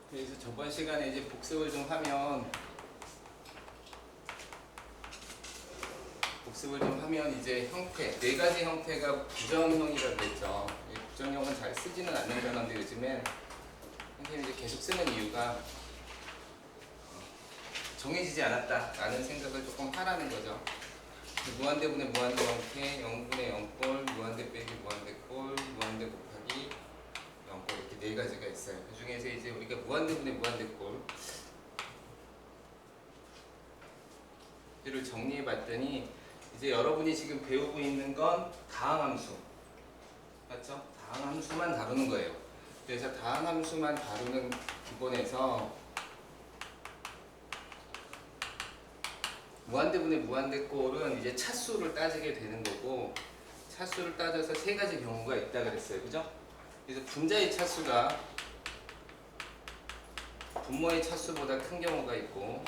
그래서 저번 시간에 이제 복습을 좀 하면 이제 형태, 네 가지 형태가 부정형이라고 했죠. 이 부정형은 잘 쓰지는 않는 단어인데 요즘엔 선생님이 이제 계속 쓰는 이유가 정해지지 않았다라는 생각을 조금 하라는 거죠. 무한대분의 무한대 형태, 0분의 0꼴, 무한대 빼기 무한대 꼴, 무한대 곱하기 0꼴 이렇게 네 가지가 있어요. 그 중에서 이제 우리가 무한대분의 무한대 꼴을 정리해 봤더니 이제 여러분이 지금 배우고 있는 건 다항함수 맞죠? 다항함수만 다루는 거예요. 그래서 다항함수만 다루는 기본에서 무한대분의 무한대꼴은 이제 차수를 따지게 되는 거고, 차수를 따져서 세 가지 경우가 있다 그랬어요. 그죠? 그래서 분자의 차수가 분모의 차수보다 큰 경우가 있고,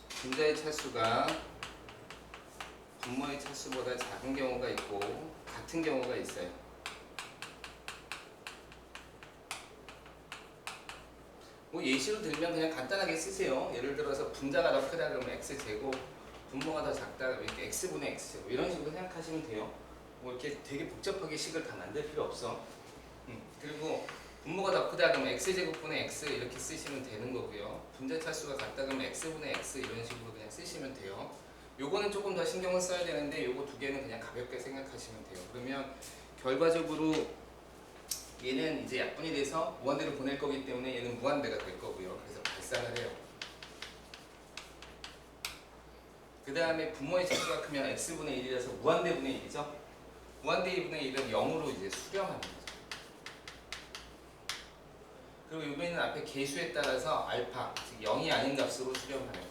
분자의 차수가 분모의 차수보다 작은 경우가 있고, 같은 경우가 있어요. 뭐 예시로 들면 그냥 간단하게 쓰세요. 예를 들어서 분자가 더 크다 그러면 x제곱, 분모가 더 작다 그러면 이렇게 x분의 x제곱 이런 식으로 생각하시면 돼요. 뭐 이렇게 되게 복잡하게 식을 다 만들 필요 없어. 그리고 분모가 더 크다 그러면 x제곱분의 x 이렇게 쓰시면 되는 거고요. 분자 차수가 같다 그러면 x분의 x 이런 식으로 그냥 쓰시면 돼요. 요거는 조금 더 신경을 써야 되는데 요거 두 개는 그냥 가볍게 생각하시면 돼요. 그러면 결과적으로 얘는 이제 약분이 돼서 무한대로 보낼 거기 때문에 얘는 무한대가 될 거고요. 그래서 발산을 해요. 그 다음에 분모의 차수가 크면 x분의 1이라서 무한대분의 1이죠. 무한대분의 1은 0으로 이제 수렴하는 거죠. 그리고 요번에는 앞에 개수에 따라서 알파, 즉 0이 아닌 값으로 수렴하는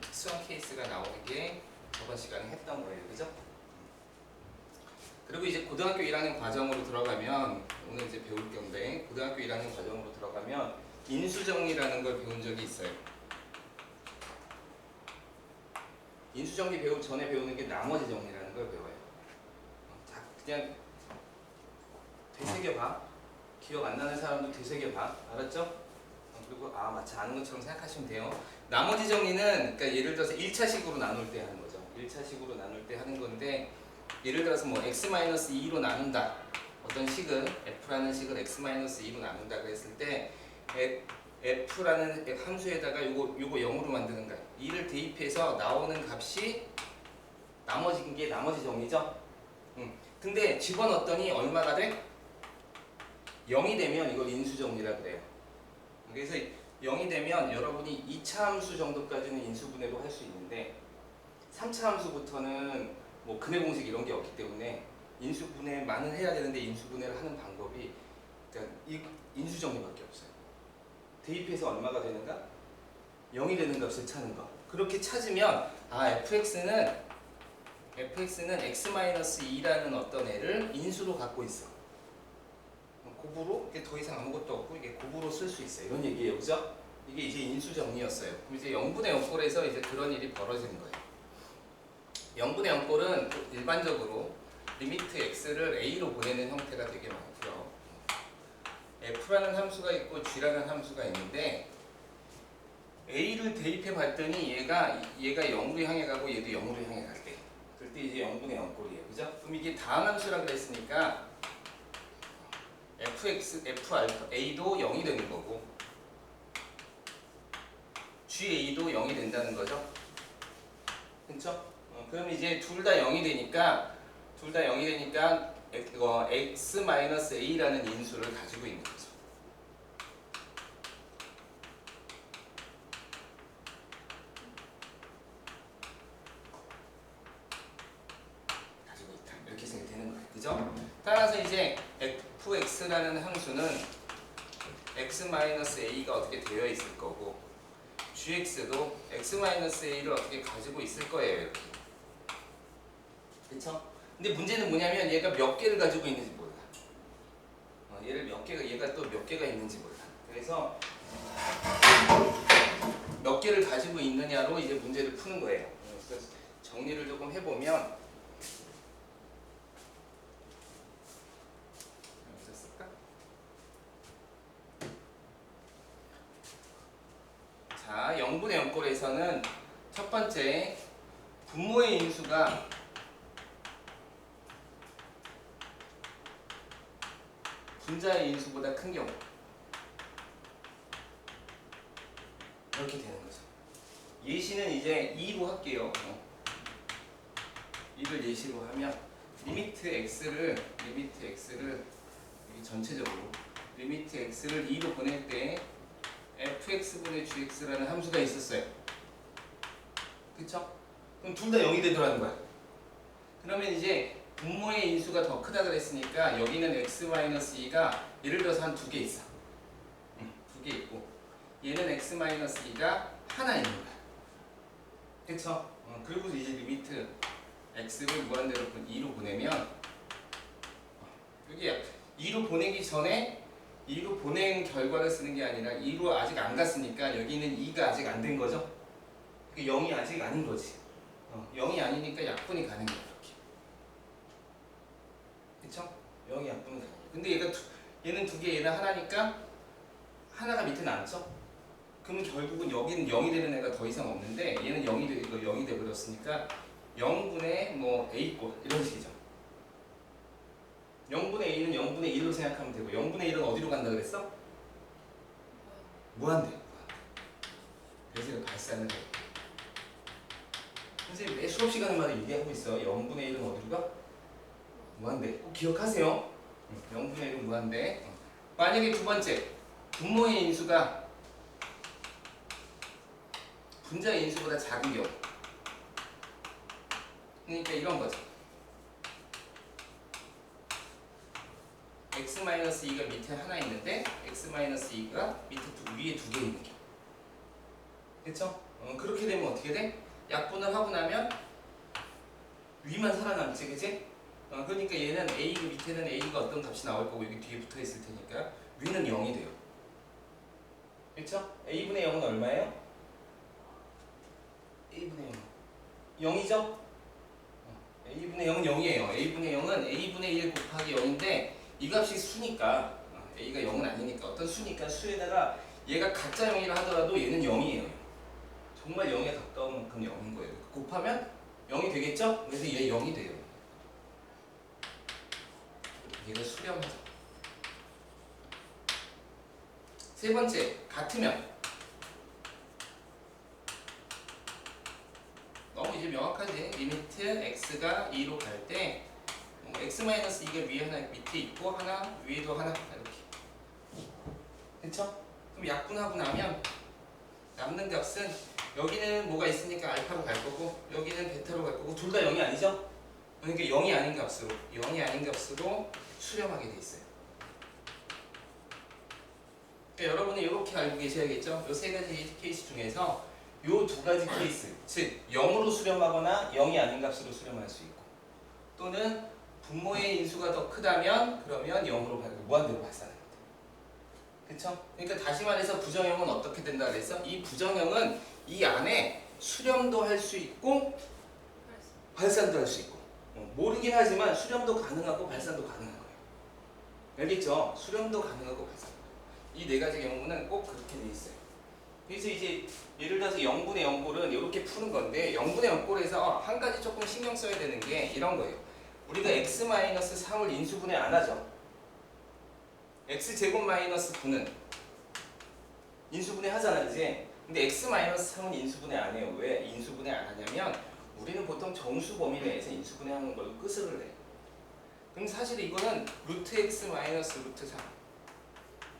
특수한 케이스가 나오는 게 저번 시간에 했던 거예요. 그죠? 그리고 이제 고등학교 1학년 과정으로 들어가면 오늘 이제 배울 건데 고등학교 1학년 과정으로 들어가면 인수정리라는 걸 배운 적이 있어요. 인수정리 배우기 전에 배우는 게 나머지 정리라는 걸 배워요. 자, 그냥 되새겨봐. 기억 안 나는 사람도 되새겨봐. 알았죠? 그리고 마치 아는 것처럼 생각하시면 돼요. 나머지 정리는 그러니까 예를 들어서 1차식으로 나눌 때 하는 거죠. 1차식으로 나눌 때 하는 건데 예를 들어서 뭐 x-2로 나눈다. 어떤 식을 f라는 식을 x-2로 나눈다 그랬을 때 f라는 함수에다가 요거 0으로 만드는 거야. 2를 대입해서 나오는 값이 나머지인 게 나머지 정리죠. 근데 집어넣었더니 얼마가 돼? 0이 되면 이걸 인수정리라 그래요. 그래서 0이 되면 여러분이 2차 함수 정도까지는 인수분해도 할 수 있는데 3차 함수부터는 뭐 근해 공식 이런 게 없기 때문에 인수분해만은 해야 되는데 인수분해를 하는 방법이 그러니까 인수정리밖에 없어요. 대입해서 얼마가 되는가? 0이 되는 값을 찾는 거. 그렇게 찾으면 fx는 x-2라는 어떤 애를 인수로 갖고 있어. 곱으로 이게 더 이상 아무것도 없고 이게 곱으로 쓸 수 있어요. 이런 얘기예요. 그죠? 이게 이제 인수정리였어요. 그럼 이제 0분의 0꼴에서 이제 그런 일이 벌어지는 거예요. 0분의 0꼴은 일반적으로 리미트 x를 a로 보내는 형태가 되게 많고요. f라는 함수가 있고 g라는 함수가 있는데 a를 대입해 봤더니 얘가 0으로 향해 가고 얘도 0으로 향해 갈 때. 그럴 때 이제 0분의 0꼴이에요. 그죠? 그럼 이게 다항함수라 그랬으니까 F아도 0이 되는 거고 GA도 0이 된다는 거죠. 그렇죠? 그럼 이제 둘 다 0이 되니까 이거 x-a라는 인수를 가지고 있는 거죠. 가지고 있다. 이렇게 생각되는 거예요. 그죠? 따라서 이제 fx라는 함수는 x-a가 어떻게 되어 있을 거고 gx도 x-a를 어떻게 가지고 있을 거예요. 이렇게. 그쵸? 근데 문제는 뭐냐면 얘가 몇 개를 가지고 있는지 몰라. 얘가 또 몇 개가 있는지 몰라. 그래서 몇 개를 가지고 있느냐로 이제 문제를 푸는 거예요. 그래서 정리를 조금 해보면 자, 0분의 0꼴에서는 첫 번째 분모의 인수가 분자의 인수보다 큰 경우 이렇게 되는 거죠. 예시는 이제 2로 할게요. 2를 예시로 하면 리미트 x를 여기 전체적으로 리미트 x를 2로 보낼 때 fx분의 gx라는 함수가 있었어요. 그쵸? 그럼 둘 다 0이 되더라는 거야. 그러면 이제 분모의 인수가 더 크다 그랬으니까 여기는 x-2가 예를 들어서 한 두 개 있어. 두 개 있고 얘는 x-2가 하나 있는 거야. 그쵸? 그리고 이제 리미트 x를 무한대로 2로 보내면 여기 2로 보내기 전에 2로 보낸 결과를 쓰는 게 아니라 2로 아직 안 갔으니까 여기는 2가 아직 안 된 거죠. 0이 아직 아닌 거지. 0이 아니니까 약분이 가는 거야. 이렇게. 그쵸? 0이 약분이 가는 거야. 근데 얘는 두 개, 얘는 하나니까 하나가 밑에 남죠? 그러면 결국은 여기는 0이 되는 애가 더 이상 없는데 얘는 0이 돼버렸으니까 0분의 뭐 a꼴 이런 식이죠. 0분의 a는 0분의 1로 생각하면 되고 0분의 1은 어디로 간다 그랬어? 무한대. 그래서 이거 발산을 해. 선생님 매 수업 시간마다 얘기하고 있어. 0분의 1은 어디로 가? 무한대. 꼭 기억하세요. 0분의 1은 무한대. 만약에 두 번째 분모의 인수가 분자의 인수보다 작은 경우. 그러니까 이런 거죠. x-2가 밑에 하나 있는데 x-2가 위에 두 개 있는 경우. 그쵸? 그렇게 되면 어떻게 돼? 약분을 하고 나면 위만 살아남지, 그치? 그러니까 얘는 a, 밑에는 a가 어떤 값이 나올 거고 여기 뒤에 붙어 있을 테니까 위는 0이 돼요. 그쵸? a분의 0은 얼마예요? a분의 0. 0이죠? a분의 0은 0이에요. a분의 0은 a분의 1 곱하기 0인데 이 값이 수니까 a가 0은 아니니까 어떤 수니까 수에다가 얘가 가짜 0이라 하더라도 얘는 0이에요. 정말 0에 가까운 만큼 0인 거예요. 곱하면 0이 되겠죠? 그래서 얘 0이 돼요. 얘가 수렴하죠. 세 번째, 같으면 너무 이제 명확하지? 리미트 x가 2로 갈 때 x-2가 위에 하나 밑에 있고 하나 위에도 하나 이렇게. 그쵸? 그럼 약분하고 나면 남는 값은 여기는 뭐가 있으니까 알파로 갈 거고 여기는 베타로 갈 거고 둘 다 0이 아니죠? 그러니까 0이 아닌 값으로 수렴하게 돼 있어요. 그러니까 여러분이 이렇게 알고 계셔야겠죠? 이 세 가지 케이스 중에서 이 두 가지 케이스, 즉 0으로 수렴하거나 0이 아닌 값으로 수렴할 수 있고 또는 분모의 인수가 더 크다면 그러면 0으로 무한대로 발산합니다. 그쵸? 그러니까 다시 말해서 부정형은 어떻게 된다 그랬어? 이 부정형은 이 안에 수렴도 할 수 있고 발산도 할 수 있고 모르긴 하지만 수렴도 가능하고 발산도 가능한 거예요. 알겠죠? 수렴도 가능하고 발산도 이 네 가지 경우는 꼭 그렇게 돼 있어요. 그래서 이제 예를 들어서 0분의 0꼴은 이렇게 푸는 건데 0분의 0꼴에서 한 가지 조금 신경 써야 되는 게 이런 거예요. 우리가 x-3을 인수분해 안 하죠. x제곱 마이너스 9는 인수분해 하잖아, 이제. 근데 x-3은 인수분해 안 해요. 왜 인수분해 안 하냐면 우리는 보통 정수 범위 내에서 인수분해 하는 걸로 끝을 내. 그럼 사실 이거는 루트 x 마이너스 루트 3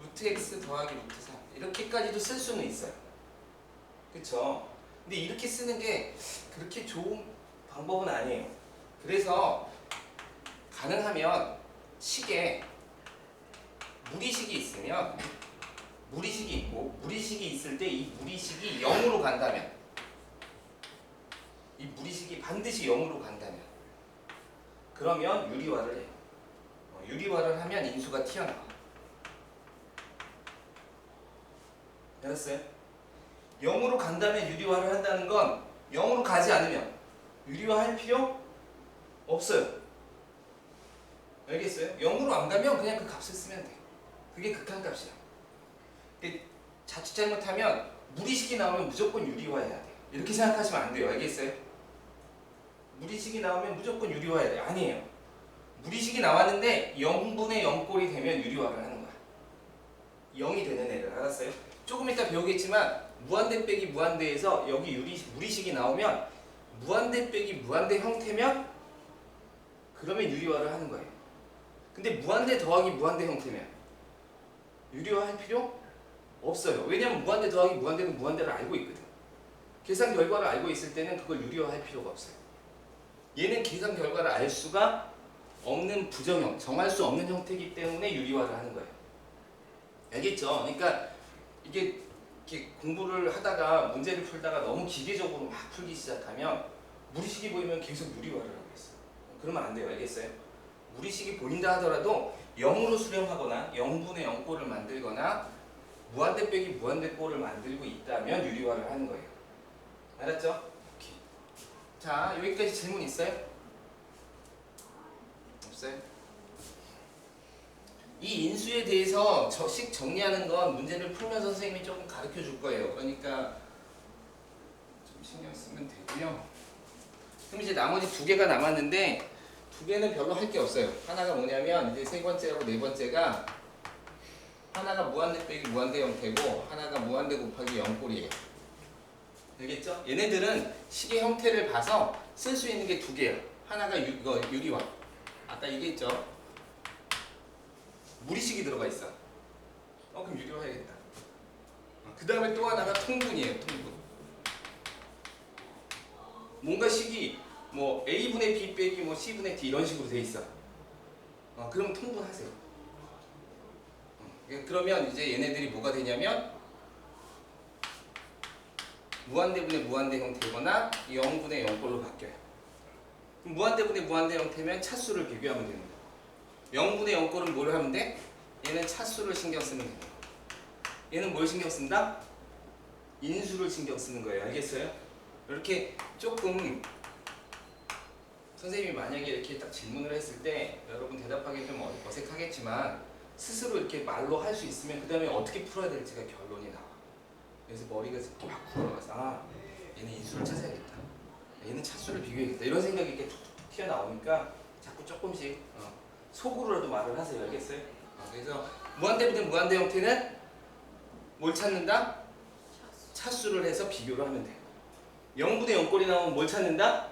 루트 x 더하기 루트 3 이렇게까지도 쓸 수는 있어요. 그쵸? 근데 이렇게 쓰는 게 그렇게 좋은 방법은 아니에요. 그래서 가능하면 식에 무리식이 있으면 무리식이 있고 무리식이 있을 때 이 무리식이 0으로 간다면 이 무리식이 반드시 0으로 간다면 그러면 유리화를 해요. 유리화를 하면 인수가 튀어나와. 알았어요? 0으로 간다면 유리화를 한다는 건 0으로 가지 않으면 유리화할 필요 없어요. 알겠어요? 0으로 안 가면 그냥 그 값을 쓰면 돼. 그게 극한값이야. 자칫 잘못하면 무리식이 나오면 무조건 유리화해야 돼. 이렇게 생각하시면 안 돼요. 알겠어요? 무리식이 나오면 무조건 유리화해야 돼. 아니에요. 무리식이 나왔는데 0분의 0꼴이 되면 유리화를 하는 거야. 0이 되는 애를. 알았어요? 조금 이따 배우겠지만 무한대 빼기 무한대에서 여기 무리식이 나오면 무한대 빼기 무한대 형태면 그러면 유리화를 하는 거예요. 근데 무한대 더하기 무한대 형태면 유리화할 필요 없어요. 왜냐면 무한대 더하기 무한대는 무한대를 알고 있거든. 계산 결과를 알고 있을 때는 그걸 유리화할 필요가 없어요. 얘는 계산 결과를 알 수가 없는 부정형, 정할 수 없는 형태이기 때문에 유리화를 하는 거예요. 알겠죠? 그러니까 이게 이렇게 공부를 하다가 문제를 풀다가 너무 기계적으로 막 풀기 시작하면 무리식이 보이면 계속 유리화를 하고 있어요. 그러면 안 돼요. 알겠어요? 무리식이 보인다 하더라도 0으로 수렴하거나 0분의 0꼴을 만들거나 무한대 빼기 무한대 꼴을 만들고 있다면 유리화를 하는 거예요. 알았죠? 오케이. 자, 여기까지 질문 있어요? 없어요? 이 인수에 대해서 식 정리하는 건 문제를 풀면서 선생님이 조금 가르쳐 줄 거예요. 그러니까 좀 신경 쓰면 되고요. 그럼 이제 나머지 두 개가 남았는데 두 개는 별로 할 게 없어요. 하나가 뭐냐면 이제 세 번째하고 네 번째가 하나가 무한대 빼기 무한대 형태고 하나가 무한대 곱하기 0꼴이에요. 알겠죠? 얘네들은 식의 형태를 봐서 쓸 수 있는 게 두 개야. 하나가 유리화. 아까 얘기했죠? 무리식이 들어가 있어. 그럼 유리화 해야겠다. 그 다음에 또 하나가 통분이에요. 통분. 뭔가 식이 뭐 a분의 b 빼기 뭐 c분의 d 이런 식으로 돼 있어. 그럼 통분하세요. 그러면 이제 얘네들이 뭐가 되냐면 무한대분의 무한대 형태거나 0분의 0꼴로 바뀌어요. 그럼 무한대분의 무한대 형태면 차수를 비교하면 됩니다. 0분의 0꼴은 뭘 하면 돼? 얘는 차수를 신경 쓰면 됩니다. 얘는 뭘 신경 쓴다? 인수를 신경 쓰는 거예요. 알겠어요? 이렇게 조금 선생님이 만약에 이렇게 딱 질문을 했을 때 여러분 대답하기 좀 어색하겠지만 스스로 이렇게 말로 할 수 있으면 그 다음에 어떻게 풀어야 될지가 결론이 나와. 그래서 머리가 이렇게 막 굴러가서 얘는 인수를 찾아야겠다. 얘는 차수를 비교해야겠다. 이런 생각이 이렇게 툭툭툭 튀어나오니까 자꾸 조금씩 속으로라도 말을 하세요. 알겠어요? 그래서 무한대분의 무한대 형태는 뭘 찾는다? 차수를 해서 비교를 하면 돼요. 0분의 0꼴이 나오면 뭘 찾는다?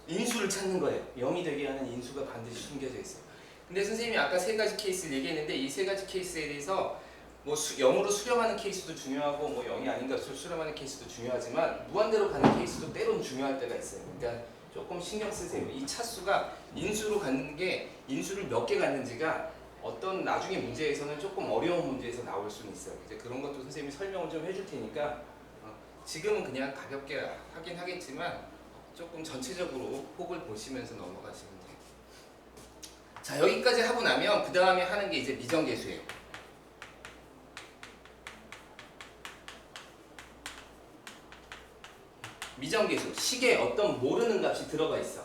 인수를 찾는 거예요. 0이 되게 하는 인수가 반드시 숨겨져 있어요. 근데 선생님이 아까 세 가지 케이스를 얘기했는데 이 세 가지 케이스에 대해서 뭐 0으로 수렴하는 케이스도 중요하고 뭐 0이 아닌 것으로 수렴하는 케이스도 중요하지만 무한대로 가는 케이스도 때로는 중요할 때가 있어요. 그러니까 조금 신경 쓰세요. 이 차수가 인수로 갖는 게 인수를 몇 개 갖는지가 어떤 나중에 문제에서는 조금 어려운 문제에서 나올 수는 있어요. 이제 그런 것도 선생님이 설명을 좀 해줄 테니까 지금은 그냥 가볍게 하긴 하겠지만 조금 전체적으로 폭을 보시면서 넘어가시면 돼요. 자, 여기까지 하고 나면 그 다음에 하는 게 이제 미정계수예요. 미정계수, 식에 어떤 모르는 값이 들어가 있어.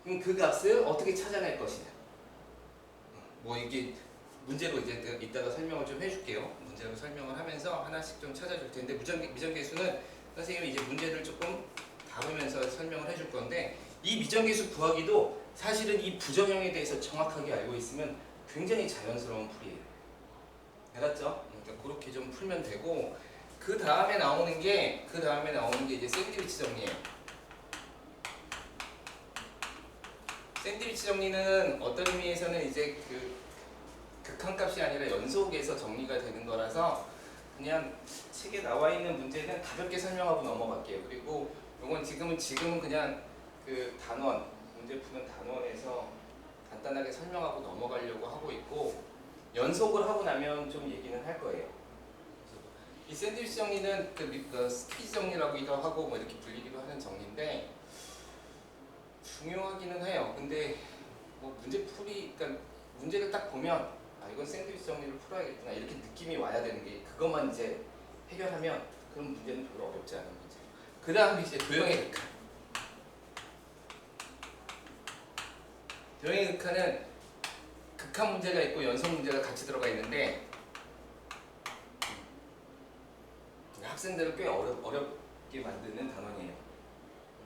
그럼 그 값을 어떻게 찾아낼 것이냐. 뭐 이게 문제로 이제 이따가 설명을 좀 해줄게요. 문제로 설명을 하면서 하나씩 좀 찾아줄 텐데 미정계수는 선생님이 이제 문제를 조금 다루면서 설명을 해줄 건데 이 미정계수 구하기도 사실은 이 부정형에 대해서 정확하게 알고 있으면 굉장히 자연스러운 풀이에요. 알았죠? 그러니까 그렇게 좀 풀면 되고 그 다음에 나오는 게 이제 샌드위치 정리예요. 샌드위치 정리는 어떤 의미에서는 이제 그 극한값이 아니라 연속에서 정리가 되는 거라서 그냥 책에 나와 있는 문제는 가볍게 설명하고 넘어갈게요. 그리고 이건 지금은 그냥 그 단원 문제 푸는 단원에서 간단하게 설명하고 넘어가려고 하고 있고 연속을 하고 나면 좀 얘기는 할 거예요. 이 샌드위치 정리는 그 스퀴즈 정리라고도 하고 뭐 이렇게 불리기도 하는 정리인데 중요하기는 해요. 근데 뭐 그러니까 문제를 딱 보면 이건 샌드위치 정리를 풀어야겠구나 이렇게 느낌이 와야 되는 게 그것만 이제 해결하면 그런 문제는 별로 어렵지 않은 문제. 그 다음에 이제 도형의 극한. 도형의 극한은 극한 문제가 있고 연속 문제가 같이 들어가 있는데 학생들을 꽤 어렵게 만드는 단원이에요.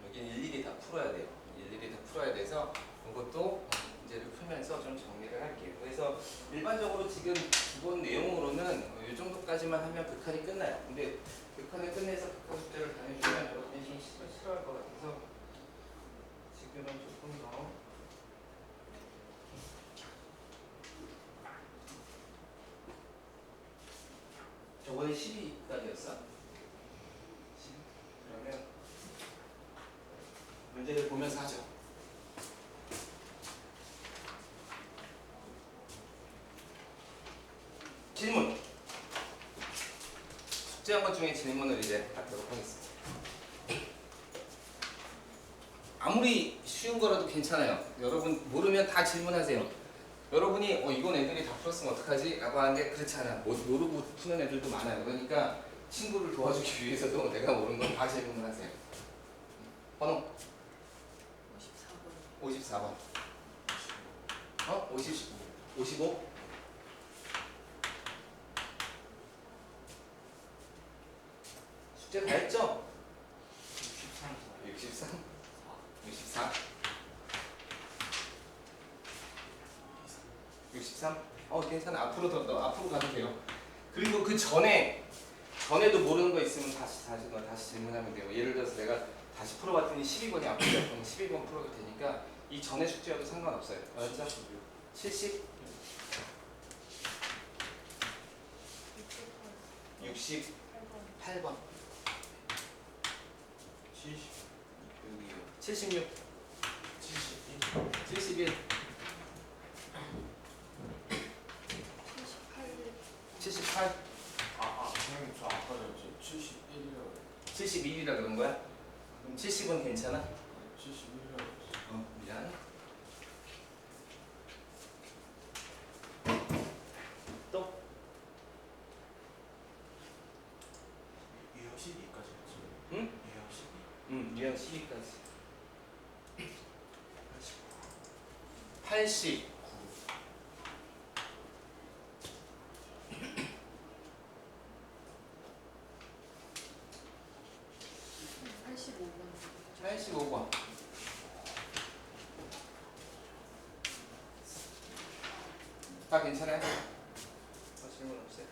여기 일일이 다 풀어야 돼요. 일일이 다 풀어야 돼서 이것도 문제를 풀면서 좀 정리를 할게요. 그래서 일반적으로 지금 기본 내용으로는 이 정도까지만 하면 극한이 끝나요. 근데 극한을 끝내서 극한 숙제를 다 해주면 여러분이 좀 싫어할 것 같아서 지금은 조금 더 저번에 12까지였어? 그러면 문제를 보면서 하죠. 질문. 숙제한 것 중에 질문을 이제 받도록 하겠습니다. 아무리 쉬운 거라도 괜찮아요. 여러분 모르면 다 질문하세요. 여러분이 이건 애들이 다 풀었으면 어떡하지? 라고 하는데 그렇지 않아. 모르고 푸는 애들도 많아요. 그러니까 친구를 도와주기 위해서도 내가 모르는 건 다 질문을 하세요. 번호 54번. 55? 숙제 다 했죠? 63? 64? 63? 괜찮아. 앞으로 더 앞으로 가도 돼요. 그리고 그 전에도 모르는 거 있으면 다시 질문하면 돼요. 예를 들어서 내가 다시 풀어봤더니 12번이 앞이야. 그럼 12번 풀어도 되니까 이 전에 숙제여도 상관없어요. 알았죠? 70? 68번. 76? 71? 78? 선생님 저 아까 전에 71이라고 71이라 그런 거야? 그럼 70은 괜찮아? 71이라고 미안. 또? 유형 12까지 했죠? 응? 유형 12 유형 12까지. 80. 85번. 다 괜찮아요? 질문 없어요?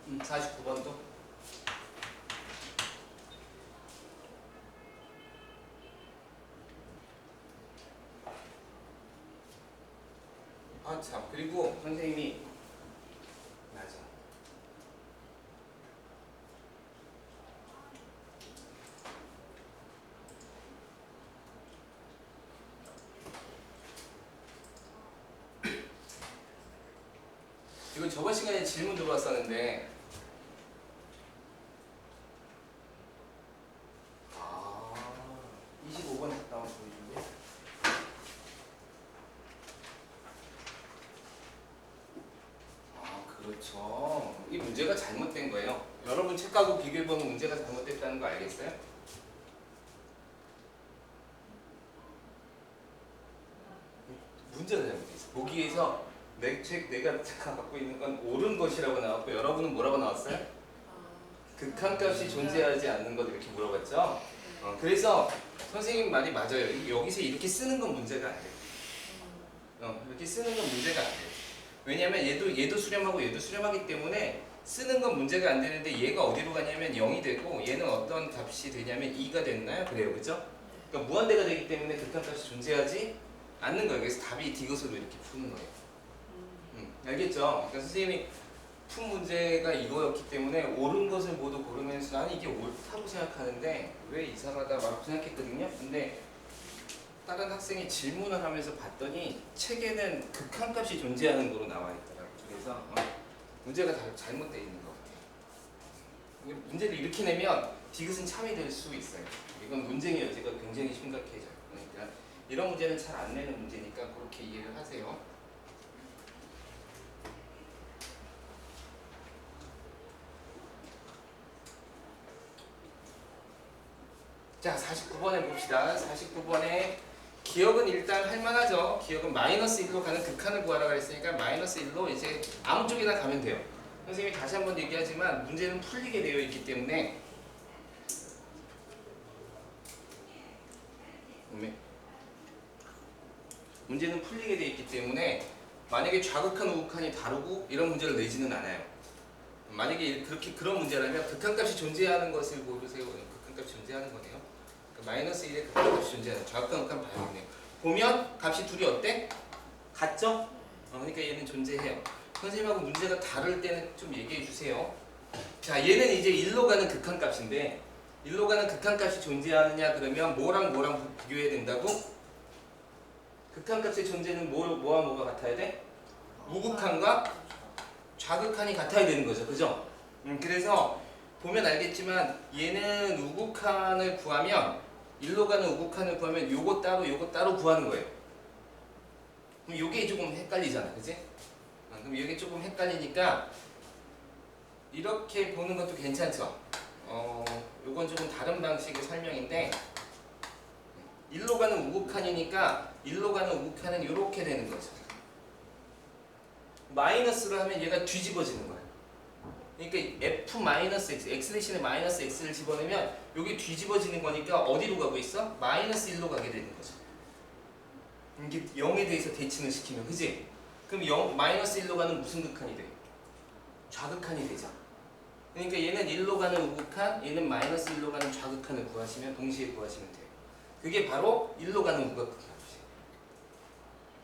네, 49번도? 참. 그리고 선생님이 맞아. 이건 저번 시간에 질문 들어왔었는데 25번 갔다 한번 보여줄래? 그렇죠. 이 문제가 잘못된 거예요. 여러분 책하고 비교해보면 문제가 잘못됐다는 거 알겠어요? 문제가 잘못됐어. 보기에서 내가 갖고 있는 건 옳은 것이라고 나왔고 여러분은 뭐라고 나왔어요? 극한값이 존재하지 않는 것 이렇게 물어봤죠? 그래서 선생님 말이 맞아요. 여기서 이렇게 쓰는 건 문제가 안 돼요. 이렇게 쓰는 건 문제가 안 돼요. 왜냐면 얘도 수렴하고 얘도 수렴하기 때문에 쓰는 건 문제가 안 되는데 얘가 어디로 가냐면 0이 되고 얘는 어떤 값이 되냐면 2가 됐나요? 그래요. 그죠? 그러니까 무한대가 되기 때문에 극한값이 존재하지 않는 거예요. 그래서 답이 디귿으로 이렇게 푸는 거예요. 알겠죠? 그러니까 선생님이 푼 문제가 이거였기 때문에 옳은 것을 모두 고르면서 나는 이게 옳다고 생각하는데 왜 이상하다라고 생각했거든요. 근데 다른 학생이 질문을 하면서 봤더니 책에는 극한값이 존재하는 거로 나와 있더라고요. 그래서 문제가 잘못되어 있는 것 같아요. 문제를 이렇게 내면 디귿은 참이 될 수 있어요. 이건 논쟁의 여지가 굉장히 심각해져요. 그러니까 이런 문제는 잘 안 내는 문제니까 그렇게 이해를 하세요. 자, 49번에 봅시다. 49번에 기억은 일단 할만하죠. 기억은 마이너스 1로 가는 극한을 구하라 그랬으니까 마이너스 1로 이제 아무 쪽이나 가면 돼요. 선생님이 다시 한번 얘기하지만 문제는 풀리게 되어 있기 때문에 문제는 풀리게 되어 있기 때문에 만약에 좌극한 우극한이 다르고 이런 문제를 내지는 않아요. 만약에 그렇게 그런 문제라면 극한값이 존재하는 것을 고르세요. 극한값이 존재하는 거네요. 그러니까 마이너스 1의 극한값이 존재하는 좌극한 우극한 봐야겠네요. 보면 값이 둘이 어때? 같죠? 그러니까 얘는 존재해요. 선생님하고 문제가 다를 때는 좀 얘기해 주세요. 자, 얘는 이제 1로 가는 극한값인데 1로 가는 극한값이 존재하느냐 그러면 뭐랑 뭐랑 비교해야 된다고? 극한값의 존재는 뭐와 뭐가 같아야 돼? 우극한과 좌극한이 같아야 되는 거죠. 그죠? 그래서 보면 알겠지만 얘는 우극한을 구하면 1로 가는 우극한을 구하면 요거 따로 구하는 거예요. 그럼 요게 조금 헷갈리잖아. 그지? 그럼 이게 조금 헷갈리니까 이렇게 보는 것도 괜찮죠. 요건 조금 다른 방식의 설명인데 1로 가는 우극한이니까 1로 가는 우극한은 이렇게 되는 거죠. 마이너스를 하면 얘가 뒤집어지는 거야. 그러니까 f-x, x 대신에 마이너스 x를 집어넣으면 여기 뒤집어지는 거니까 어디로 가고 있어? 마이너스 1로 가게 되는 거죠. 이게 0에 대해서 대칭을 시키면, 그지? 그럼 마이너스 1로 가는 무슨 극한이 돼? 좌극한이 되죠. 그러니까 얘는 1로 가는 우극한, 얘는 마이너스 1로 가는 좌극한을 구하시면, 동시에 구하시면 돼요. 그게 바로 1로 가는 우극한이에요.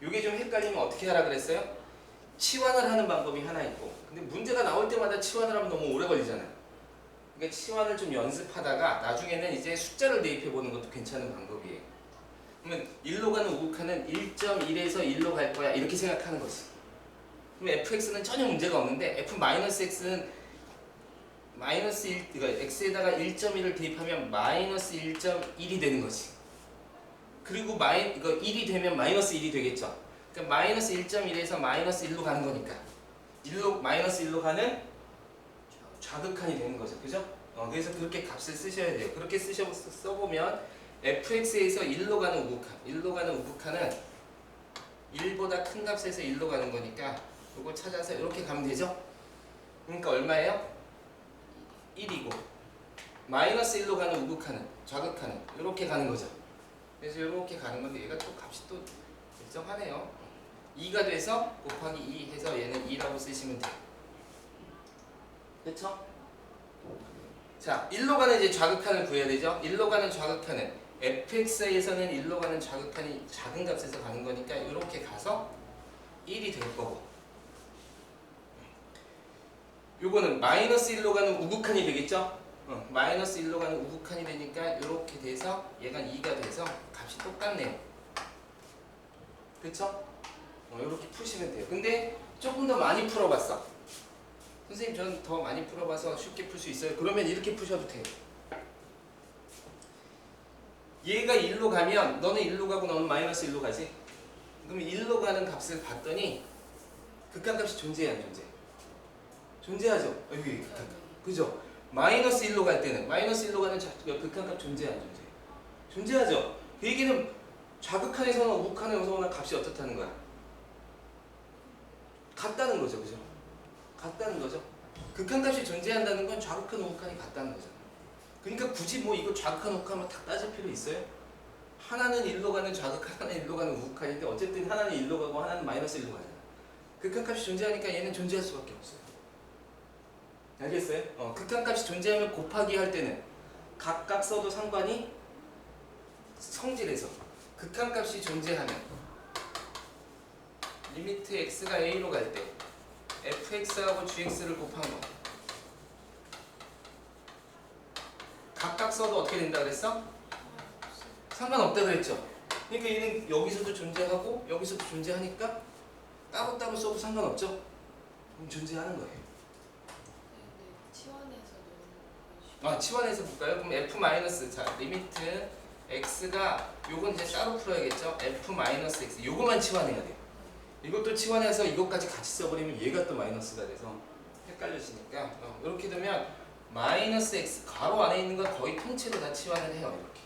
이게 좀 헷갈리면 어떻게 하라 그랬어요? 치환을 하는 방법이 하나 있고, 근데 문제가 나올 때마다 치환을 하면 너무 오래 걸리잖아요. 그러니까 치환을 좀 연습하다가 나중에는 이제 숫자를 대입해 보는 것도 괜찮은 방법이에요. 그러면 1로 가는 우극한은 1.1에서 1로 갈 거야 이렇게 생각하는 거지. 그럼 fx는 전혀 문제가 없는데 f-x는 마이너스 1, 그러니까 x에다가 1.1을 대입하면 마이너스 1.1이 되는 거지. 그리고 이거 1이 되면 마이너스 1이 되겠죠. 그러니까 마이너스 1.1에서 마이너스 1로 가는 거니까 마이너스 1로 가는 좌극한이 되는 거죠. 그죠? 그래서 그렇게 값을 쓰셔야 돼요. 그렇게 써보면 fx에서 1로 가는 우극한은 1보다 큰 값에서 1로 가는 거니까 이거 찾아서 이렇게 가면 되죠? 그러니까 얼마예요? 1이고 마이너스 1로 가는 우극한은 좌극한은 이렇게 가는 거죠. 그래서 이렇게 가는 건데 얘가 또 값이 또 일정하네요. 2가 돼서 곱하기 2 해서 얘는 2라고 쓰시면 돼요. 그쵸? 자, 1로 가는 이제 좌극한을 구해야 되죠. 1로 가는 좌극한은 fx에서는 1로 가는 좌극한이 작은 값에서 가는 거니까 이렇게 가서 1이 될 거고, 요거는 마이너스 1로 가는 우극한이 되겠죠? 마이너스 1로 가는 우극한이 되니까 이렇게 돼서 얘가 2가 돼서 값이 똑같네요. 그쵸? 이렇게 푸시면 돼요. 근데 조금 더 많이 풀어봤어. 선생님 저는 더 많이 풀어봐서 쉽게 풀 수 있어요. 그러면 이렇게 푸셔도 돼요. 얘가 1로 가면 너는 1로 가고 너는 마이너스 1로 가지? 그럼 1로 가는 값을 봤더니 극한값이 존재해 안 존재해? 존재하죠? 여기 극한값. 그죠? 마이너스 1로 갈 때는 마이너스 1로 가는 극한값 존재해 안 존재해? 존재하죠? 그 얘기는 좌극한에서나 우극한에서나 값이 어떻다는 거야? 같다는 거죠. 그죠? 같다는 거죠. 극한값이 존재한다는 건 좌극한 우극한이 같다는 거죠. 그러니까 굳이 뭐 이거 좌극한 우극한만 다 따질 필요 있어요? 하나는 1로 가는 좌극한, 하나는 1로 가는 우극한인데 어쨌든 하나는 1로 가고 하나는 마이너스 1로 가잖아. 극한값이 존재하니까 얘는 존재할 수밖에 없어요. 알겠어요? 극한값이 존재하면 곱하기 할 때는 각각 써도 상관이 성질에서 극한값이 존재하면 리미트 x가 a로 갈 때 fx하고 gx를 곱한 거 각각 써도 어떻게 된다 그랬어? 상관없다 그랬죠? 그러니까 얘는 여기서도 존재하고 여기서도 존재하니까 따로따로 써도 상관없죠? 그럼 존재하는 거예요. 치환해서 볼까요? 그럼 f- 자 리미트 x가 요건 이제 따로 풀어야겠죠? f-x 요거만 치환해야 돼요. 이것도 치환해서 이것까지 같이 써버리면 얘가 또 마이너스가 돼서 헷갈려지니까 이렇게 되면 마이너스 x 가로 안에 있는 거 거의 통째로 다 치환을 해요. 이렇게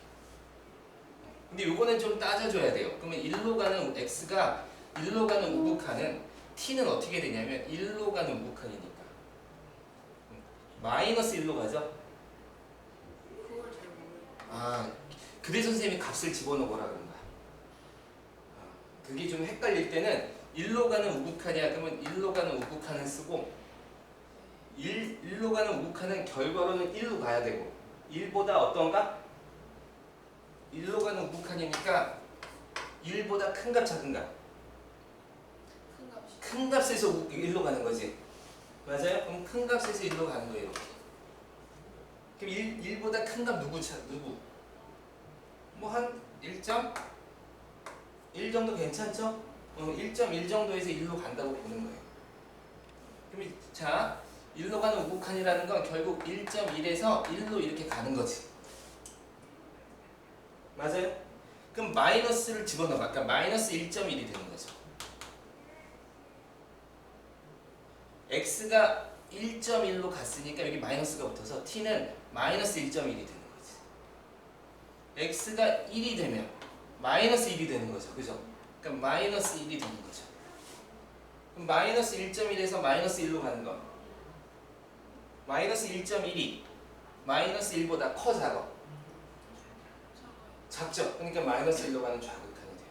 근데 요거는 좀 따져줘야 돼요. 그러면 1로 가는 x가 1로 가는 우극한은 t는 어떻게 되냐면 1로 가는 우극한이니까 마이너스 1로 가죠? 그걸 잘 모르겠어요. 아, 그래서 선생님이 값을 집어넣으라 그런 거야. 그게 좀 헷갈릴 때는 1로 가는 우극한이야. 그러면 1로 가는 우극한을 쓰고 1로 가는 우극한은 결과로는 1로 가야 되고 1보다 어떤가? 1로 가는 우극한이니까 1보다 큰 값 작은 값? 큰 값이. 큰 값에서 1로 가는 거지. 맞아요? 그럼 큰 값에서 1로 가는 거예요. 이렇게. 그럼 1보다 큰 값 누구? 뭐 한 1.1 정도 괜찮죠? 1.1 정도에서 1로 간다고 보는 거예요. 그럼 자, 1로 가는 우극한이라는 건 결국 1.1에서 1로 이렇게 가는 거지. 맞아요? 그럼 마이너스를 집어넣어봐. 그러니까 마이너스 1.1이 되는 거죠. x가 1.1로 갔으니까 여기 마이너스가 붙어서 t는 마이너스 1.1이 되는 거지. x가 1이 되면 마이너스 1이 되는 거죠. 그죠? 그러니까 마이너스 1이 되는 거죠. 그럼 마이너스 1.1에서 마이너스 1로 가는 거. 마이너스 1.1이 마이너스 1보다 커 작아? 작죠? 그러니까 마이너스 1로 가는 좌극한이 돼요.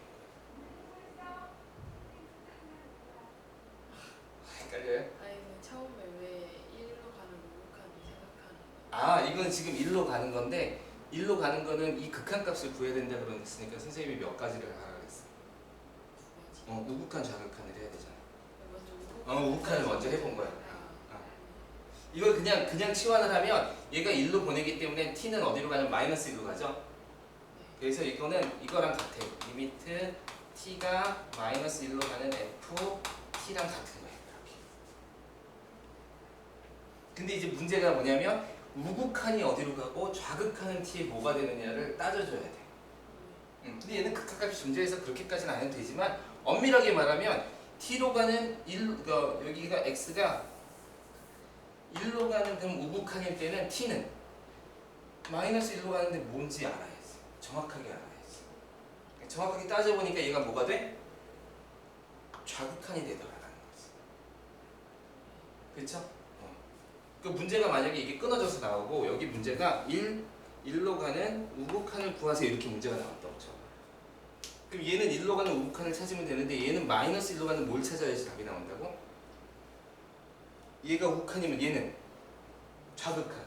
헷갈려요? 아니 근데 처음에 왜 1로 가는 우극한을 생각하는 거예요? 아, 이건 지금 1로 가는 건데 1로 가는 거는 이 극한값을 구해야 된다 그랬으니까 선생님이 몇 가지를 하라 그랬어. 뭐지? 우극한 좌극한을 해야 되잖아. 먼저 우극한을 먼저 해본 거야. 아, 이걸 그냥 치환을 하면 얘가 1로 보내기 때문에 t는 어디로 가냐면 마이너스 1로 가죠. 그래서 이거는 이거랑 같아요. 리미트 t가 마이너스 1로 가는 f t랑 같은 거예요. 이렇게. 근데 이제 문제가 뭐냐면 우극한이 어디로 가고 좌극한은 t에 뭐가 되느냐를 따져줘야 돼. 근데 얘는 극한값이 존재해서 그렇게까지는 안 해도 되지만 엄밀하게 말하면 t로 가는 1, 여기가 x가 1로 가는 그럼 우극한일 때는 t는 마이너스 1로 가는데 뭔지 알아야지. 정확하게 알아야지. 정확하게 따져보니까 얘가 뭐가 돼? 좌극한이 되더라라는 거지. 그렇죠? 그 문제가 만약에 이게 끊어져서 나오고 여기 문제가 1로 가는 우극한을 구하세요 이렇게 문제가 나왔다고 쳐. 그럼 얘는 1로 가는 우극한을 찾으면 되는데 얘는 마이너스 1로 가는 뭘 찾아야지 답이 나온다고? 얘가 우극한이면 얘는 좌극한.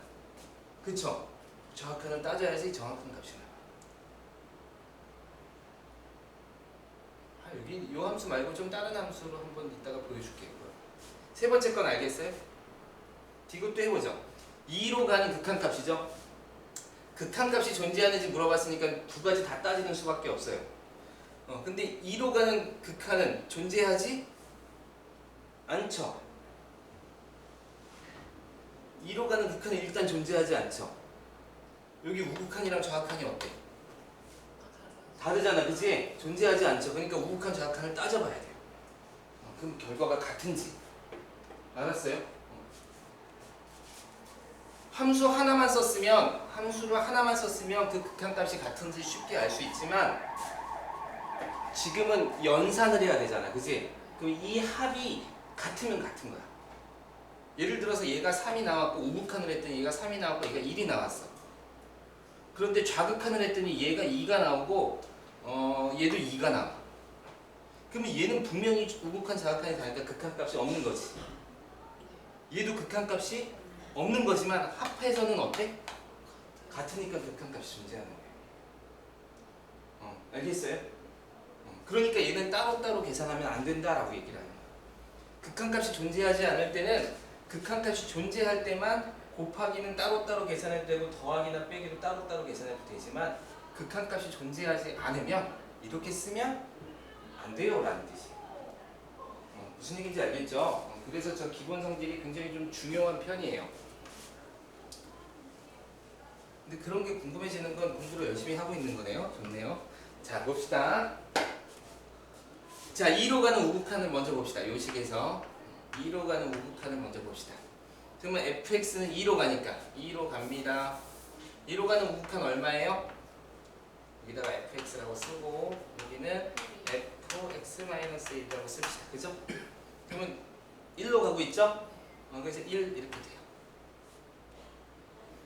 그쵸? 좌극한을 따져야지 정확한 값이 나와. 여기 이 함수 말고 좀 다른 함수로 한번 이따가 보여줄게요. 세 번째 건 알겠어요? 이것도 해보죠. 2로 가는 극한값이죠. 극한값이 존재하는지 물어봤으니까 두 가지 다 따지는 수밖에 없어요. 근데 2로 가는 극한은 존재하지 않죠. 2로 가는 극한은 일단 존재하지 않죠. 여기 우극한이랑 좌극한이 어때? 다르잖아, 그치? 존재하지 않죠. 그러니까 우극한 좌극한을 따져봐야 돼요. 그럼 결과가 같은지. 알았어요? 함수를 하나만 썼으면 그 극한값이 같은지 쉽게 알 수 있지만 지금은 연산을 해야 되잖아, 그치? 그럼 이 합이 같으면 같은 거야. 예를 들어서 얘가 3이 나왔고 우극한을 했더니 얘가 3이 나왔고 얘가 1이 나왔어. 그런데 좌극한을 했더니 얘가 2가 나오고 얘도 2가 나와. 그러면 얘는 분명히 우극한 좌극한이 다니까 극한값이 없는 거지. 얘도 극한값이 없는 거지만 합해서는 어때? 같으니까 극한값이 존재하는 거예요. 알겠어요? 그러니까 얘는 따로따로 계산하면 안 된다라고 얘기를 하는 거예요. 극한값이 존재하지 않을 때는 극한값이 존재할 때만 곱하기는 따로따로 계산해도 되고 더하기나 빼기도 따로따로 계산해도 되지만 극한값이 존재하지 않으면 이렇게 쓰면 안 돼요 라는 뜻이에요. 무슨 얘기인지 알겠죠? 그래서 저 기본 성질이 굉장히 좀 중요한 편이에요. 근데 그런 게 궁금해지는 건 공부를 열심히 하고 있는 거네요. 좋네요. 자, 봅시다. 자, 2로 가는 우극한을 먼저 봅시다. 요 식에서 2로 가는 우극한을 먼저 봅시다. 그러면 fx는 2로 가니까 2로 갑니다. 2로 가는 우극한 얼마예요? 여기다가 fx라고 쓰고 여기는 fx-1이라고 씁시다. 그죠? 그러면 1로 가고 있죠? 그래서 1 이렇게 돼요.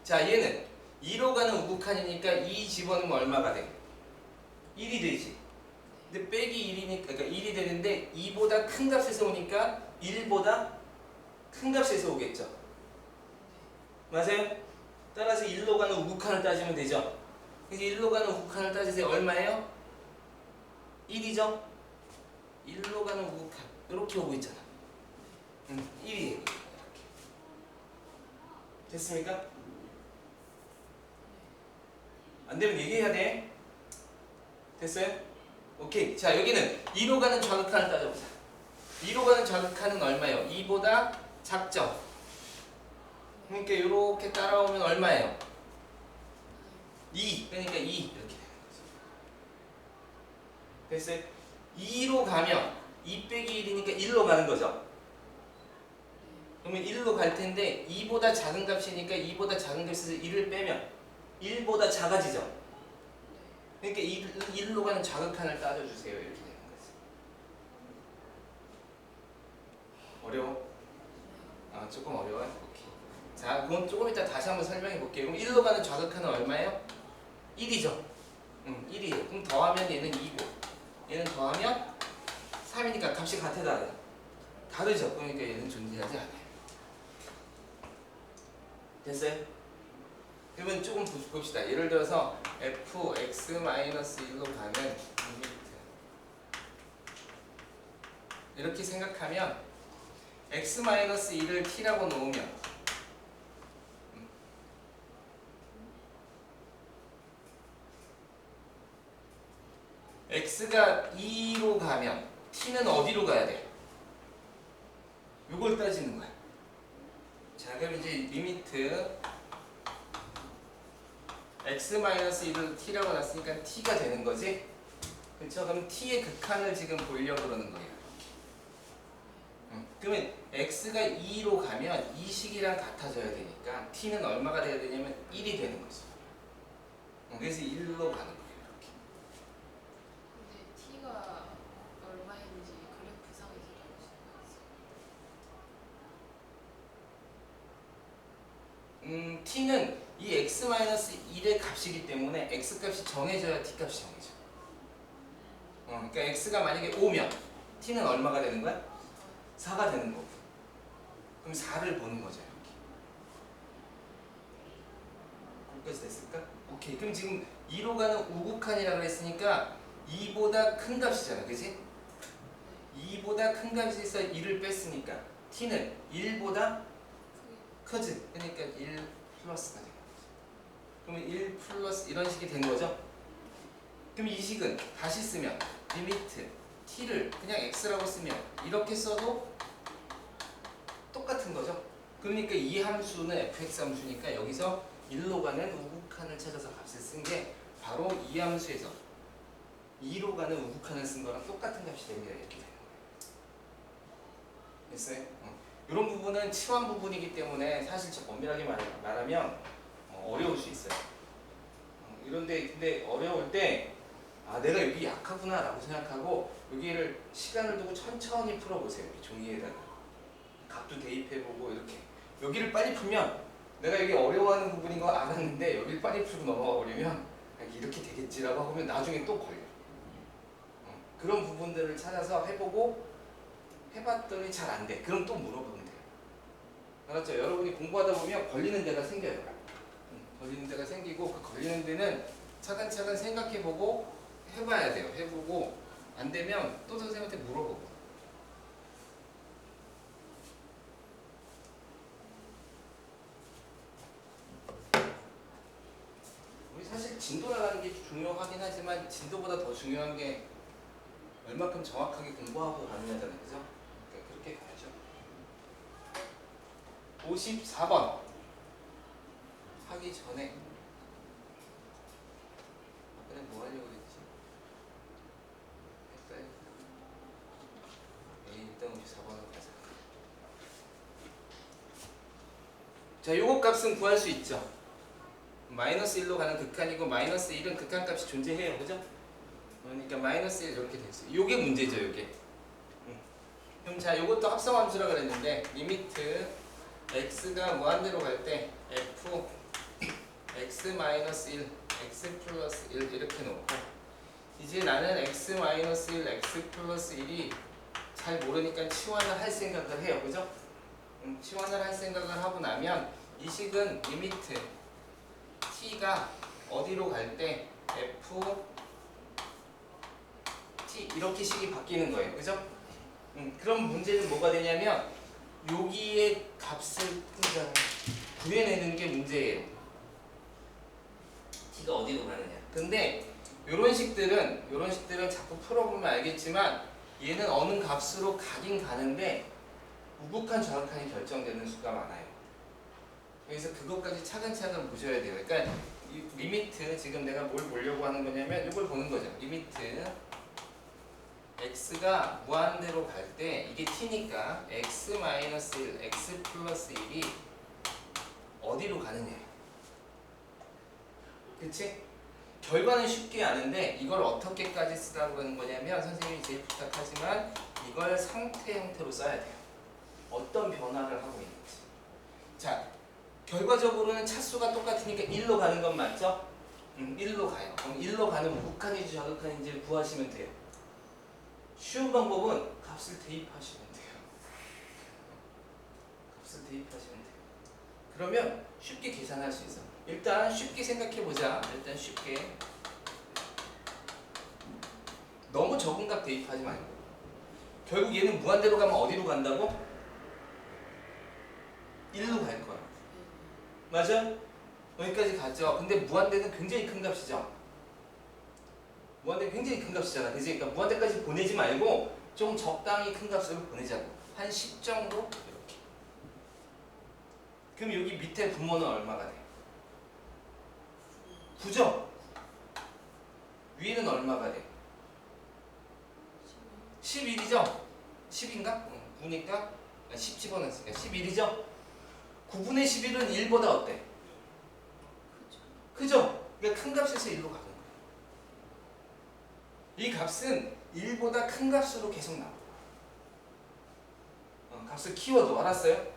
자, 얘는 2로 가는 우극한이니까 2 집어넣으면 얼마가 돼? 1이 되지. 근데 빼기 1이니까 그러니까 1이 되는데 2보다 큰 값에서 오니까 1보다 큰 값에서 오겠죠. 맞아요? 따라서 1로 가는 우극한을 따지면 되죠. 그래서 1로 가는 우극한을 따지세요. 얼마예요? 1이죠? 1로 가는 우극한 이렇게 오고 있잖아. 1이에요. 됐습니까? 안 되면 얘기해야 돼. 됐어요? 오케이. 자, 여기는 2로 가는 좌극한을 따져보자. 2로 가는 좌극한은 얼마예요? 2보다 작죠? 그러니까 이렇게 따라오면 얼마예요? 2. 그러니까 2 이렇게 되는 거죠. 됐어요? 2로 가면 2 빼기 1이니까 1로 가는 거죠. 그러면 1로 갈 텐데 2보다 작은 값이니까 2보다 작은 값에서 1을 빼면 1보다 작아지죠. 그러니까 1로 가는 좌극한을 따져주세요. 이렇게 되는 거지. 어려워? 아, 조금 어려워요? 오케이. 자, 그건 조금 이따 다시 한번 설명해 볼게요. 그럼 1로 가는 좌극한은 얼마예요? 1이죠. 1이에요. 그럼 더하면 얘는 2고 얘는 더하면 3이니까 값이 같아 다르죠. 다르죠. 그러니까 얘는 존재하지 않아요. 됐어요? 그러면 조금 봅시다. 예를 들어서 fx-1로 가면 리미트 이렇게 생각하면 x-1을 t라고 놓으면 x가 2로 가면 t는 어디로 가야 돼? 요걸 따지는 거야. 자, 그럼 이제 리미트 x-1을 t라고 놨으니까 t가 되는 거지? 그렇죠? 그럼 t의 극한을 지금 보려고 그러는 거예요. 그러면 x가 2로 가면 이 식이랑 같아져야 되니까 t는 얼마가 돼야 되냐면 1이 되는 거죠. 그래서 1로 가는 거예요. 이렇게. 근데 t가 얼마인지 그래프상에서 알고 싶어요. t는 이 x-1의 값이기 때문에 x값이 정해져야 t값이 정해져. 그러니까 x가 만약에 5면 t는 얼마가 되는 거야? 4가 되는 거고. 그럼 4를 보는 거죠. 이렇게. 거기까지 됐을까? 오케이. 그럼 지금 2로 가는 우극한이라고 했으니까 2보다 큰 값이잖아. 그지? 2보다 큰 값에서 1을 뺐으니까 t는 1보다 크지? 그러니까 1 플러스가 되는 거죠. 그러면 1 플러스 이런 식이 된 거죠? 그럼 이 식은 다시 쓰면 리미트 t를 그냥 x라고 쓰면 이렇게 써도 똑같은 거죠? 그러니까 이 함수는 fx 함수니까 여기서 1로 가는 우극한을 찾아서 값을 쓴 게 바로 이 함수에서 2로 가는 우극한을 쓴 거랑 똑같은 값이 됩니다. 이렇게 되는 거예요. 됐어요? 이런 부분은 치환 부분이기 때문에 사실 엄밀하게 말하면 어려울 수 있어요. 이런데 근데 어려울 때 아, 내가 여기 약하구나 라고 생각하고 여기를 시간을 두고 천천히 풀어보세요. 이렇게 종이에다가 값도 대입해보고 이렇게 여기를 빨리 풀면 내가 여기 어려워하는 부분인 거 알았는데 여기를 빨리 풀고 넘어가 버리면 이렇게 되겠지라고 하면 나중에 또 걸려. 그런 부분들을 찾아서 해보고 해봤더니 잘 안 돼. 그럼 또 물어보면 돼요. 알았죠? 여러분이 공부하다 보면 걸리는 데가 생겨요. 걸리는 데가 생기고 그 걸리는 데는 차근차근 생각해보고 해봐야 돼요. 해보고 안 되면 또 선생님한테 물어보고. 우리 사실 진도 나가는 게 중요하긴 하지만 진도보다 더 중요한 게 얼마큼 정확하게 공부하고 가느냐잖아요. 그죠? 그러니까 그렇게 가야죠. 54번 하기 전에 그래 뭐 하려고 그랬지? 헷갈려. 일단 54번으로 가자. 자, 요거 값은 구할 수 있죠. 마이너스 1로 가는 극한이고 마이너스 1은 극한값이 존재해요. 그죠? 그러니까 마이너스 1 이렇게 돼 있어요. 요게 문제죠, 요게. 그럼 자, 요것도 합성함수라 그랬는데 리미트 x가 무한대로 갈 때 f x 마이너스 1, x 플러스 1 이렇게 놓고 이제 나는 x 마이너스 1, x 플러스 1이 잘 모르니까 치환을 할 생각을 해요. 그죠? 치환을 할 생각을 하고 나면 이 식은 리미트 t가 어디로 갈 때 f t 이렇게 식이 바뀌는 거예요. 그죠? 그럼 문제는 뭐가 되냐면 여기에 값을 구해내는 게 문제예요. t가 어디로 가느냐. 근데 요런 식들은 자꾸 풀어보면 알겠지만 얘는 어느 값으로 가긴 가는데 우극한 좌극한이 결정되는 수가 많아요. 그래서 그것까지 차근차근 보셔야 돼요. 그러니까 이 리미트 지금 내가 뭘 보려고 하는 거냐면 이걸 보는 거죠. 리미트 x가 무한대로 갈 때 이게 t니까 x-1, x 플러스 1이 어디로 가느냐. 그치? 결과는 쉽게 아는데 이걸 어떻게까지 쓰라고 하는 거냐면 선생님이 제일 부탁하지만 이걸 상태 형태로 써야 돼요. 어떤 변화를 하고 있는지. 자, 결과적으로는 차수가 똑같으니까 1로 가는 건 맞죠? 1로 가요. 그럼 1로 가는 우극한인지 좌극한인지를 구하시면 돼요. 쉬운 방법은 값을 대입하시면 돼요. 값을 대입하시면 돼요. 그러면 쉽게 계산할 수 있어. 일단 쉽게 생각해보자. 일단 쉽게. 너무 적은 값 대입하지 말고. 결국 얘는 무한대로 가면 어디로 간다고? 1로 갈 거야. 맞아? 여기까지 갔죠? 근데 무한대는 굉장히 큰 값이죠? 무한대 굉장히 큰 값이잖아. 그지? 그러니까 무한대까지 보내지 말고 좀 적당히 큰 값으로 보내자고. 한 10 정도? 이렇게. 그럼 여기 밑에 분모는 얼마가 돼? 9죠? 위에는 얼마가 돼? 11이죠? 10인가? 9니까 10 집어넣었으니까 11이죠? 9분의 11은 1보다 어때? 크죠? 그러니까 큰 값에서 1로 가는 거예요. 이 값은 1보다 큰 값으로 계속 나와. 값을 키워도 알았어요?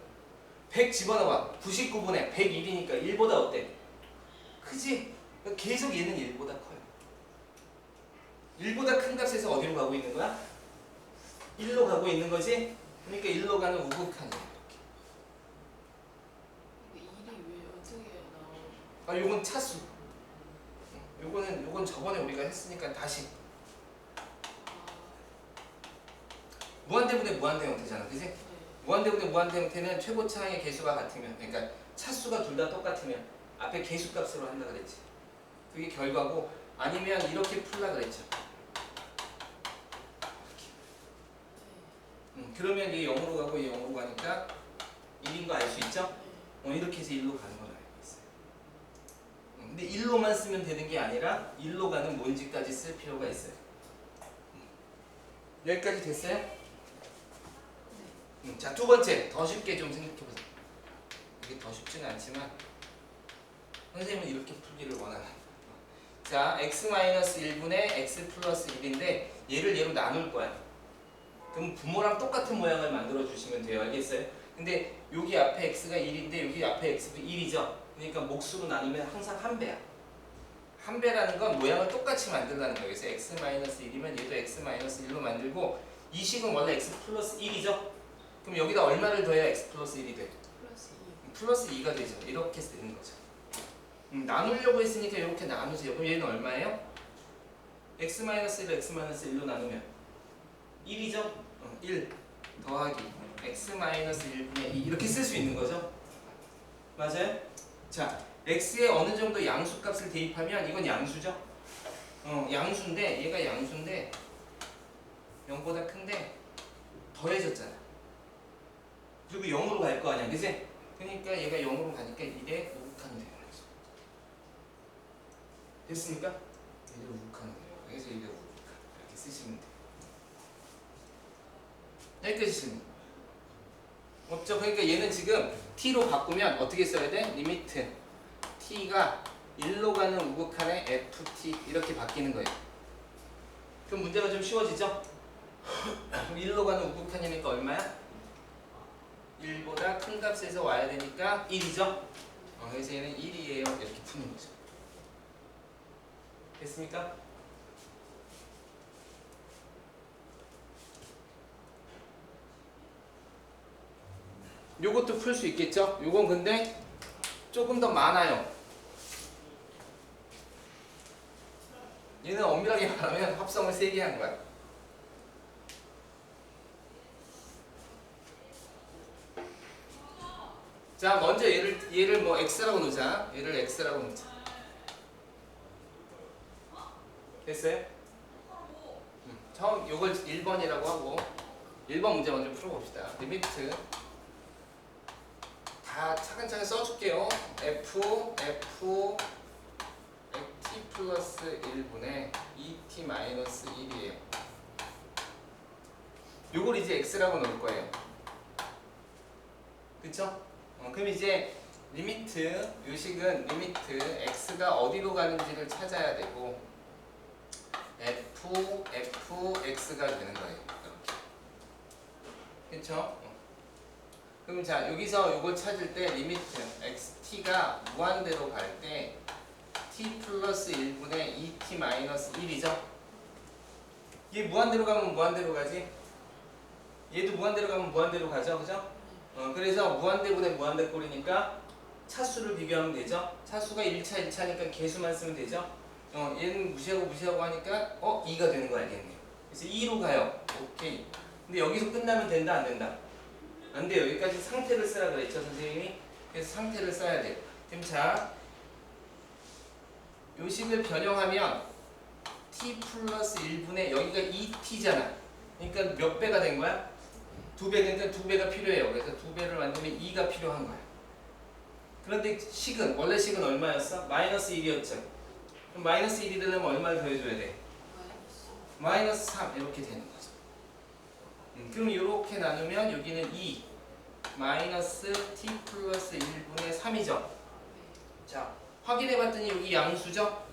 100 집어넣어봐. 99분의 101이니까 1보다 어때? 크지? 그러니까 계속 얘는 1보다 커요. 1보다 큰 값에서 어디로 가고 있는 거야? 1로 가고 있는 거지? 그러니까 1로 가는 우극한이야. 이게 일이 왜 어떻게 나오? 아, 요건 차수. 요건 저번에 우리가 했으니까 다시. 무한대분의 무한대 형태잖아, 그지? 네. 무한대분의 무한대 형태는 최고차항의 개수가 같으면, 그러니까 차수가 둘 다 똑같으면 앞에 개수값으로 한다 그랬지. 그게 결과고, 아니면 이렇게 풀라 그랬죠. 그러면 얘 0으로 가고 얘 0으로 가니까 1인 거 알 수 있죠? 이렇게 해서 1로 가는 걸 알고 있어요. 근데 1로만 쓰면 되는 게 아니라 1로 가는 뭔지까지 쓸 필요가 있어요. 여기까지 됐어요? 자, 두 번째, 더 쉽게 좀 생각해보세요. 이게 더 쉽지는 않지만 선생님은 이렇게 풀기를 원하는. 자, x-1분의 x 플러스 1인데 얘를 얘로 나눌 거야. 그럼 부모랑 똑같은 모양을 만들어 주시면 돼요. 알겠어요? 근데 여기 앞에 x가 1인데 여기 앞에 x도 1이죠. 그러니까 몫으로 나누면 항상 한 배야. 한 배라는 건 모양을 똑같이 만들라는 거예요. 그래서 x-1이면 얘도 x-1로 만들고 이 식은 원래 x 플러스 1이죠. 그럼 여기다 얼마를 더해야 x 플러스 1이 돼? 플러스 2가 되죠. 이렇게 쓰는 거죠. 나누려고 했으니까 이렇게 나누세요. 그럼 얘는 얼마예요? x-1을 x-1로 나누면 1이죠? 1 더하기 x-1분의 2 이렇게 쓸 수 있는 거죠. 맞아요? 자, x에 어느 정도 양수값을 대입하면 이건 양수죠? 양수인데 얘가 양수인데 0보다 큰데 더해졌잖아. 그리고 0으로 갈 거 아니야, 그치? 그러니까 얘가 0으로 가니까 1에 우극한이 되는 거죠. 됐습니까? 1에 우극한이 돼요. 그래서 1에 우극한 이렇게 쓰시면 돼요. 여기까지 쓰면 없죠? 그러니까 얘는 지금 t로 바꾸면 어떻게 써야 돼? 리미트 t가 1로 가는 우극한의 ft 이렇게 바뀌는 거예요. 그럼 문제가 좀 쉬워지죠? 그럼 1로 가는 우극한이니까 얼마야? 1보다 큰 값에서 와야 되니까 1이죠? 그래서 얘는 1이에요. 이렇게 푸는 거죠. 됐습니까? 요것도 풀 수 있겠죠? 요건 근데 조금 더 많아요. 얘는 엄밀하게 말하면 합성을 3개 한 거야. 자, 먼저 얘를 뭐 x라고 놓자. 얘를 x라고 놓자. 됐어요? 처음 요걸 1번이라고 하고 1번 문제 먼저 풀어봅시다. 리미트 다 차근차근 써줄게요. f t 플러스 1분의 2t 마이너스 1이에요. 요걸 이제 x라고 놓을 거예요. 그쵸? 그럼 이제 리미트 요식은 리미트 x가 어디로 가는지를 찾아야 되고 fx가 되는 거예요. 이렇게. 그쵸? 그럼 자 여기서 요걸 찾을 때 리미트 xt가 무한대로 갈 때 t 플러스 1분의 2t 마이너스 1이죠? 얘 무한대로 가면 무한대로 가지? 얘도 무한대로 가면 무한대로 가죠? 그죠? 그래서 무한대분의 무한대 꼴이니까 차수를 비교하면 되죠? 차수가 1차, 2차니까 개수만 쓰면 되죠? 얘는 무시하고 하니까 2가 되는 거 알겠네요. 그래서 2로 가요. 오케이. 근데 여기서 끝나면 된다 안 된다? 안 돼요. 여기까지 상태를 쓰라 그랬죠 선생님이? 그래서 상태를 써야 돼요. 그럼 자 요식을 변형하면 t 플러스 1분의 여기가 2t잖아. 그러니까 몇 배가 된 거야? 2배. 그러니까 2배가 필요해요. 그래서 2배를 만들면 2가 필요한 거야. 그런데 식은 원래 식은 얼마였어? 마이너스 1이었죠. 그럼 마이너스 1이 되려면 얼마를 더해줘야 돼? 마이너스 3 이렇게 되는 거죠. 그럼 이렇게 나누면 여기는 2 마이너스 t 플러스 1분의 3이죠. 자 확인해봤더니 여기 양수죠.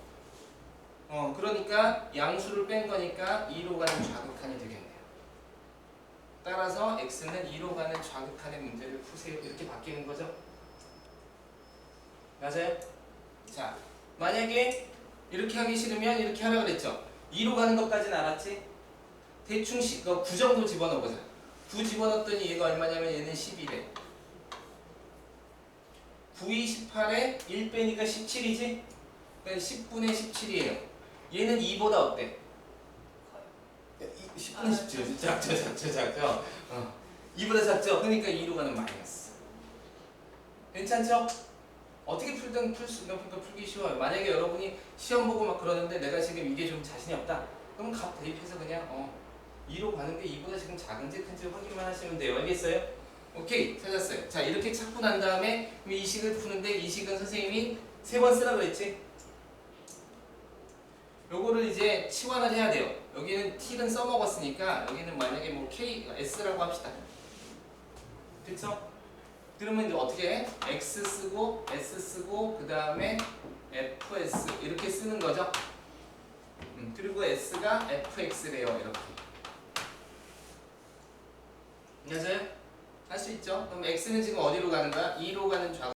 그러니까 양수를 뺀 거니까 2로 가는 좌극한이 되겠네요. 따라서 x는 2로 가는 좌극한의 문제를 푸세요. 이렇게 바뀌는 거죠. 맞아요? 자 만약에 이렇게 하기 싫으면 이렇게 하라고 그랬죠. 2로 가는 것까지는 알았지? 대충 9 정도 집어넣어보자. 9 집어넣었더니 얘가 얼마냐면 얘는 11에 9, 18에 1 빼니까 17이지? 그러니까 10분의 17이에요. 얘는 2보다 어때? 10분의 17. 작죠. 2보다 작죠? 그러니까 2로 가는 마이너스. 괜찮죠? 어떻게 풀든 풀기 쉬워요. 만약에 여러분이 시험 보고 막 그러는데 내가 지금 이게 좀 자신이 없다. 그럼 값 대입해서 그냥 2로 가는 게 2보다 지금 작은지 큰지 확인만 하시면 돼요. 알겠어요? 오케이 찾았어요. 자 이렇게 찾고 난 다음에 이 식을 푸는데 이 식은 선생님이 3번 쓰라고 그랬지? 요거를 이제 치환을 해야 돼요. 여기는 t는 써먹었으니까 여기는 만약에 뭐 k, s라고 합시다. 그쵸? 그러면 이제 어떻게 해? x 쓰고 s 쓰고 그 다음에 fs 이렇게 쓰는 거죠. 그리고 s가 fx래요. 이렇게. 맞아요? 할 수 있죠? 그럼 x는 지금 어디로 가는 거야? 2로 가는 좌